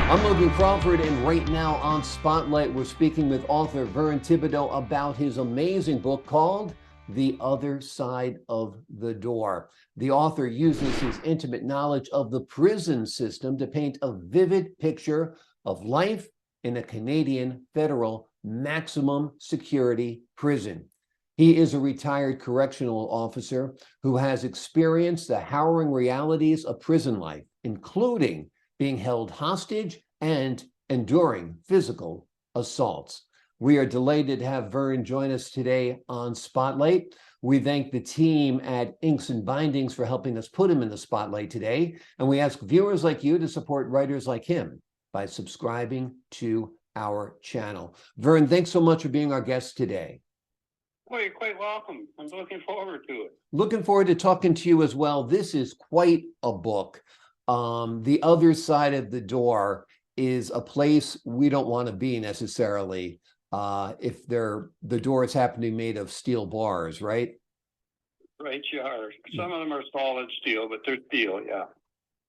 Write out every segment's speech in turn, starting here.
I'm Logan Crawford, and right now on Spotlight, we're speaking with author Vern Thibedeau about his amazing book called The Other Side of the Door. The author uses his intimate knowledge of the prison system to paint a vivid picture of life in a Canadian federal maximum security prison. He is a retired correctional officer who has experienced the harrowing realities of prison life, including being held hostage and enduring physical assaults. We are delighted to have Vern join us today on Spotlight. We thank the team at Inks and Bindings for helping us put him in the spotlight today. And we ask viewers like you to support writers like him by subscribing to our channel. Vern, thanks so much for being our guest today. Well, you're quite welcome. I'm looking forward to it. Looking forward to talking to you as well. This is quite a book. The Other Side of the Door is a place we don't want to be necessarily if the doors happen to be made of steel bars, right? Right, you are. Some of them are solid steel, but they're steel, yeah.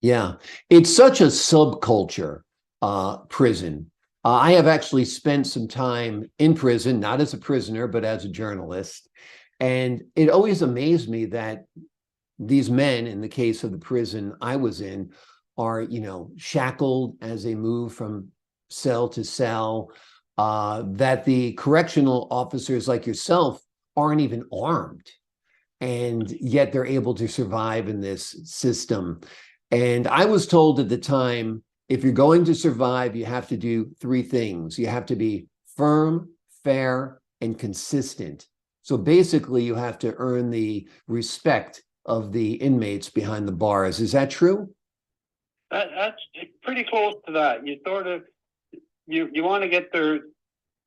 Yeah, it's such a subculture, prison. I have actually spent some time in prison, not as a prisoner, but as a journalist. And it always amazed me that these men, in the case of the prison I was in, are, shackled as they move from cell to cell, that the correctional officers like yourself aren't even armed, and yet they're able to survive in this system. And I was told at the time, if you're going to survive, you have to do three things. You have to be firm, fair, and consistent. So basically, you have to earn the respect of the inmates behind the bars. Is that true? That's pretty close to that. You sort of, you want to get their,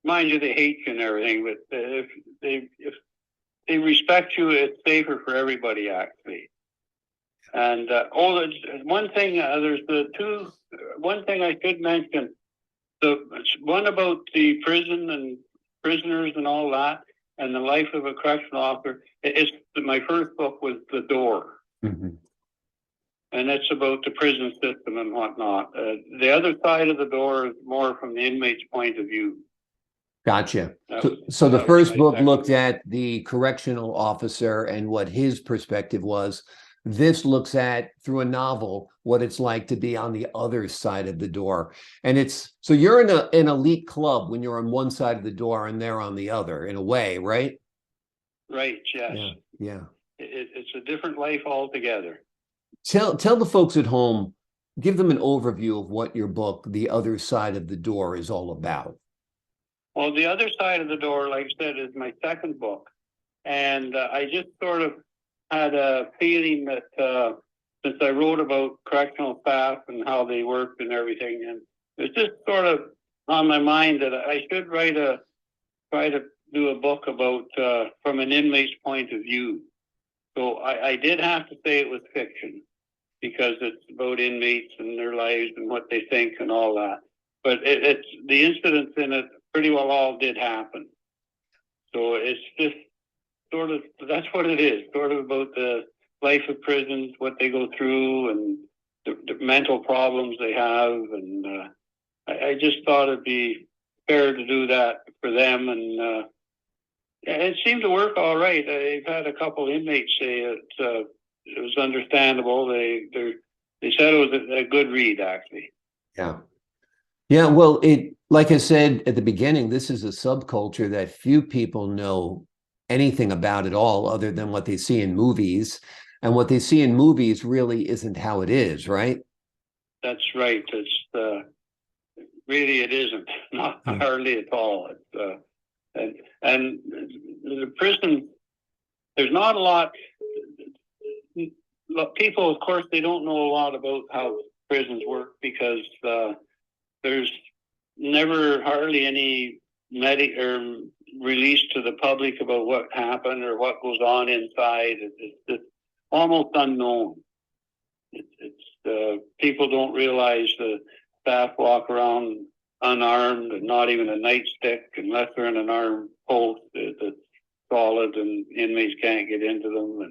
mind you, they hate you and everything, but if they respect you, it's safer for everybody, actually. And one thing, one thing I should mention, the one about the prison and prisoners and all that, and the life of a correctional officer. My first book was The Door. Mm-hmm. And it's about the prison system and whatnot. The Other Side of the Door is more from the inmate's point of view. Gotcha. So the first book looked at the correctional officer and what his perspective was. This looks at, through a novel, what it's like to be on the other side of the door. And so you're in an elite club when you're on one side of the door and they're on the other, in a way, right? Right, yes. Yeah. It's a different life altogether. Tell the folks at home, give them an overview of what your book, The Other Side of the Door, is all about. Well, The Other Side of the Door, like I said, is my second book. And I just sort of had a feeling that since I wrote about correctional staff and how they worked and everything, and it's just sort of on my mind that I should try to do a book about from an inmate's point of view. So I did have to say it was fiction because it's about inmates and their lives and what they think and all that. But it's the incidents in it pretty well all did happen. So it's just sort of, that's what it is, sort of about the life of prisons, what they go through and the mental problems they have. And I just thought it'd be fair to do that for them. And it seemed to work all right. I've had a couple inmates say it was understandable. They said it was a good read, actually. Yeah, well, like I said at the beginning, this is a subculture that few people know anything about at all other than what they see in movies. And what they see in movies really isn't how it is, right? That's right. It's really, it isn't. Not hardly at all. It's, and the prison, there's not a lot. People, of course, they don't know a lot about how prisons work because there's never hardly any release to the public about what happened or what goes on inside. It's almost unknown. People don't realize the staff walk around unarmed and not even a nightstick unless they're in an armed post that's solid and inmates can't get into them.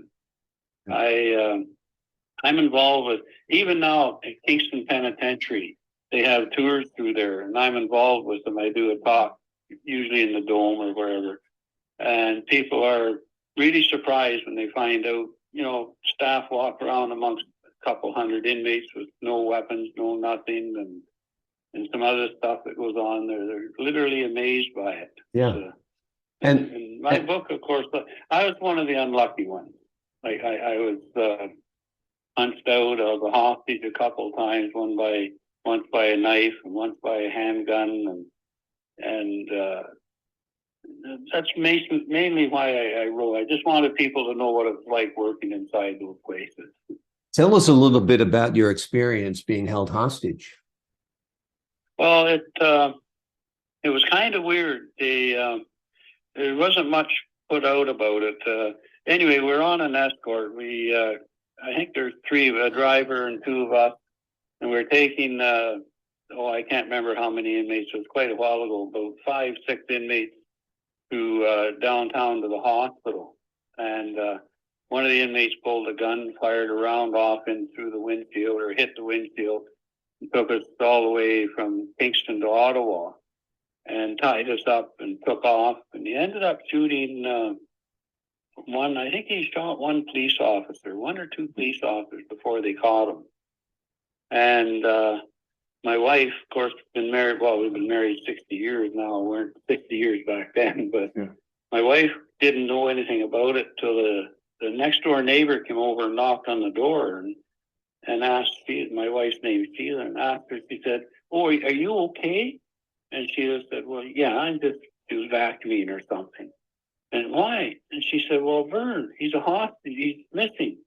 And I'm involved with, even now at Kingston Penitentiary, they have tours through there, and I'm involved with them. I do a talk, usually in the Dome or wherever, and people are really surprised when they find out, you know, staff walk around amongst a couple hundred inmates with no weapons, no nothing, and some other stuff that goes on there. They're literally amazed by it. Yeah. So, and my book, of course, but I was one of the unlucky ones. Like I was punched out of the hostage a couple of times, once by a knife and once by a handgun, and that's mainly why I wrote. I just wanted people to know what it's like working inside those places. Tell us a little bit about your experience being held hostage. Well, it was kind of weird. There wasn't much put out about it. Anyway, we're on an escort. I think there's three, a driver and two of us, and we're taking, I can't remember how many inmates. It was quite a while ago, about 5, 6 inmates to downtown to the hospital. And one of the inmates pulled a gun, fired a round off in through the windshield, or hit the windshield, and took us all the way from Kingston to Ottawa and tied us up and took off. And he ended up shooting I think he shot one or two police officers before they caught him. And my wife, of course, been married, we've been married 60 years now. We weren't 60 years back then, but yeah. My wife didn't know anything about it till the next door neighbor came over and knocked on the door and asked, my wife's name is Sheila, and asked her, she said, "Oh, are you okay?" And Sheila said, "Well, yeah, I'm just vacuuming or something." "And why?" And she said, "Well, Vern, he's a hostage, he's missing."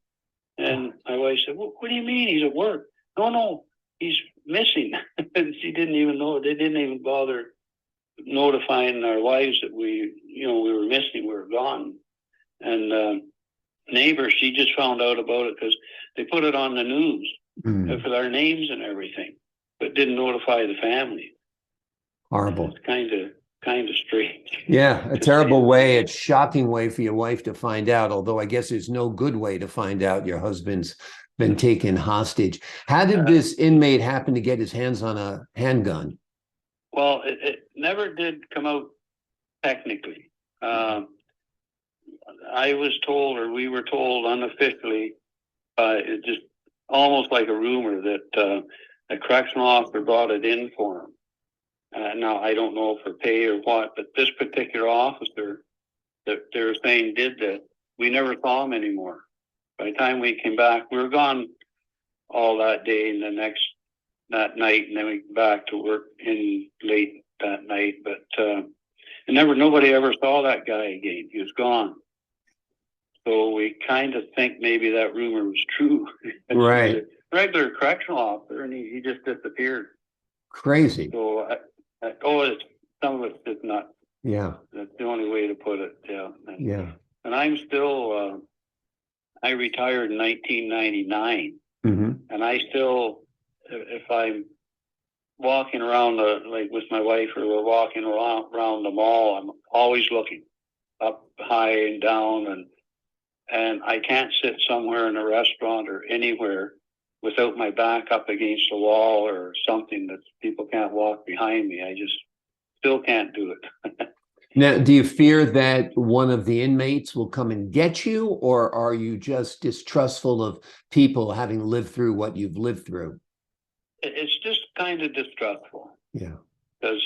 And my wife said, "Well, what do you mean he's at work?" No, he's missing." And she didn't even know. They didn't even bother notifying our wives that we were missing, we were gone. And neighbor, she just found out about it because they put it on the news with our names and everything, but didn't notify the family. Horrible. It's kind of strange. Yeah, a terrible way, a shocking way for your wife to find out, although I guess there's no good way to find out your husband's been taken hostage. How did this inmate happen to get his hands on a handgun? Well, it never did come out technically. I was told, or we were told unofficially, it just almost like a rumor that a correctional officer brought it in for him. Now, I don't know for pay or what, but this particular officer that they were saying did that, we never saw him anymore. By the time we came back, we were gone all that day and that night, and then we came back to work in late that night. But nobody ever saw that guy again. He was gone. So we kind of think maybe that rumor was true. Right. He was a regular correctional officer, and he just disappeared. Crazy. So some of it's just nuts. Yeah. That's the only way to put it. Yeah. And I'm still. I retired in 1999, and I still, if I'm walking around like with my wife, or we're walking around the mall, I'm always looking up, high, and down, and I can't sit somewhere in a restaurant or anywhere without my back up against a wall or something that people can't walk behind me. I just still can't do it. Now, do you fear that one of the inmates will come and get you, or are you just distrustful of people having lived through what you've lived through? It's just kind of distrustful. Yeah. Because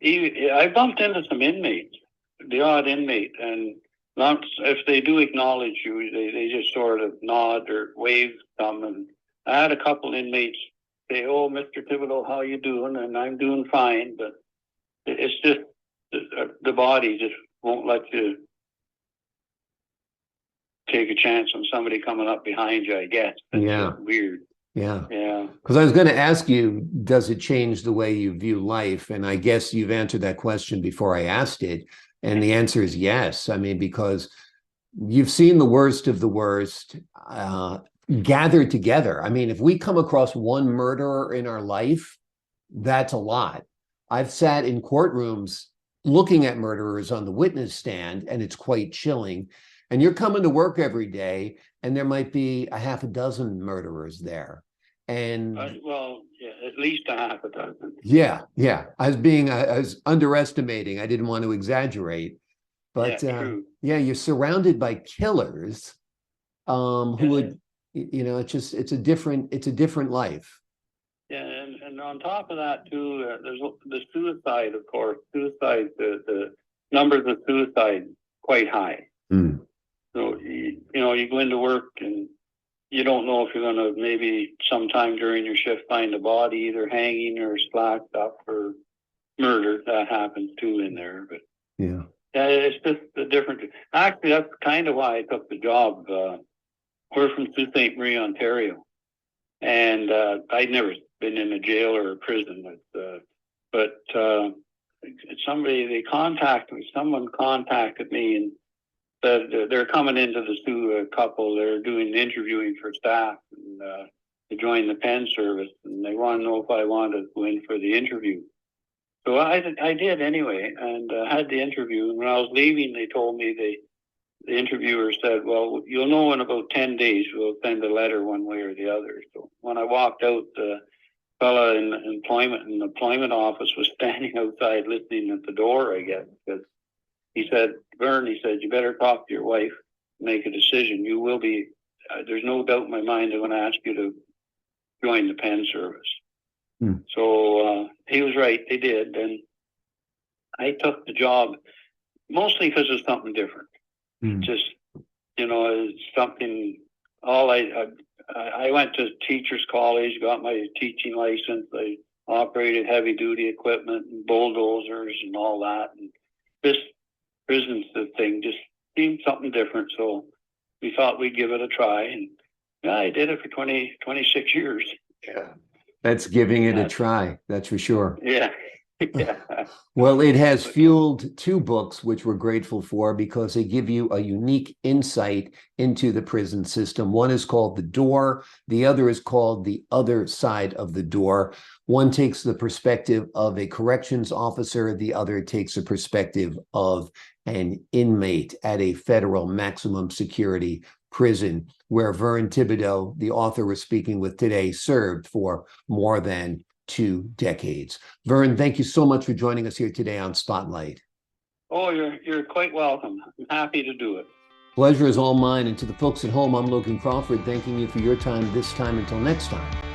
I bumped into some inmates, the odd inmate, and if they do acknowledge you, they just sort of nod or wave some. And I had a couple inmates say, "Oh, Mr. Thibedeau, how you doing?" And I'm doing fine, but it's just the body just won't let you take a chance on somebody coming up behind you, I guess. It's just weird. Yeah. Yeah. Because I was going to ask you, does it change the way you view life? And I guess you've answered that question before I asked it. And the answer is yes. I mean, because you've seen the worst of the worst gathered together. I mean, if we come across one murderer in our life, that's a lot. I've sat in courtrooms looking at murderers on the witness stand, and it's quite chilling. And you're coming to work every day, and there might be a half a dozen murderers there. And well, yeah, at least a half a dozen. yeah, I was underestimating. I didn't want to exaggerate, but Yeah, true. yeah, you're surrounded by killers who Yeah, would, you know, it's a different life. yeah, and on top of that too, there's the suicide, of course. Suicide, the numbers of suicide quite high. Mm. So you know, you go into work and you don't know if you're going to maybe sometime during your shift find a body either hanging or slacked up or murdered. That happens too in there, but Yeah. yeah, it's just a different. Actually, that's kind of why I took the job. We're from Sault Ste. Marie, Ontario, and I'd never been in a jail or a prison, but someone contacted me and said they're coming into the Sioux couple. They're doing interviewing for staff and to join the pen service, and they want to know if I wanted to go in for the interview. So I did anyway, and had the interview. And when I was leaving, they told me the interviewer said, "Well, you'll know in about 10 days. We'll send a letter one way or the other." So when I walked out, the fella in the employment office was standing outside listening at the door, I guess, because he said, "Vern," he said, "you better talk to your wife, make a decision. You will be. There's no doubt in my mind. I'm going to ask you to join the pen service." So he was right. They did, and I took the job mostly because it's something different. Just, you know, it's something. I went to teachers college, got my teaching license. I operated heavy duty equipment and bulldozers and all that. And this prison's thing just seemed something different. So we thought we'd give it a try, and yeah, I did it for 26 years. Yeah. That's giving it a try. That's for sure. Yeah. Yeah. Well, it has fueled two books, which we're grateful for because they give you a unique insight into the prison system. One is called The Door. The other is called The Other Side of the Door. One takes the perspective of a corrections officer. The other takes the perspective of an inmate at a federal maximum security prison where Vern Thibedeau, the author we're speaking with today, served for more than 2 decades. Vern, thank you so much for joining us here today on Spotlight. Oh, you're quite welcome. I'm happy to do it. Pleasure is all mine. And to the folks at home, I'm Logan Crawford, thanking you for your time this time. Until next time.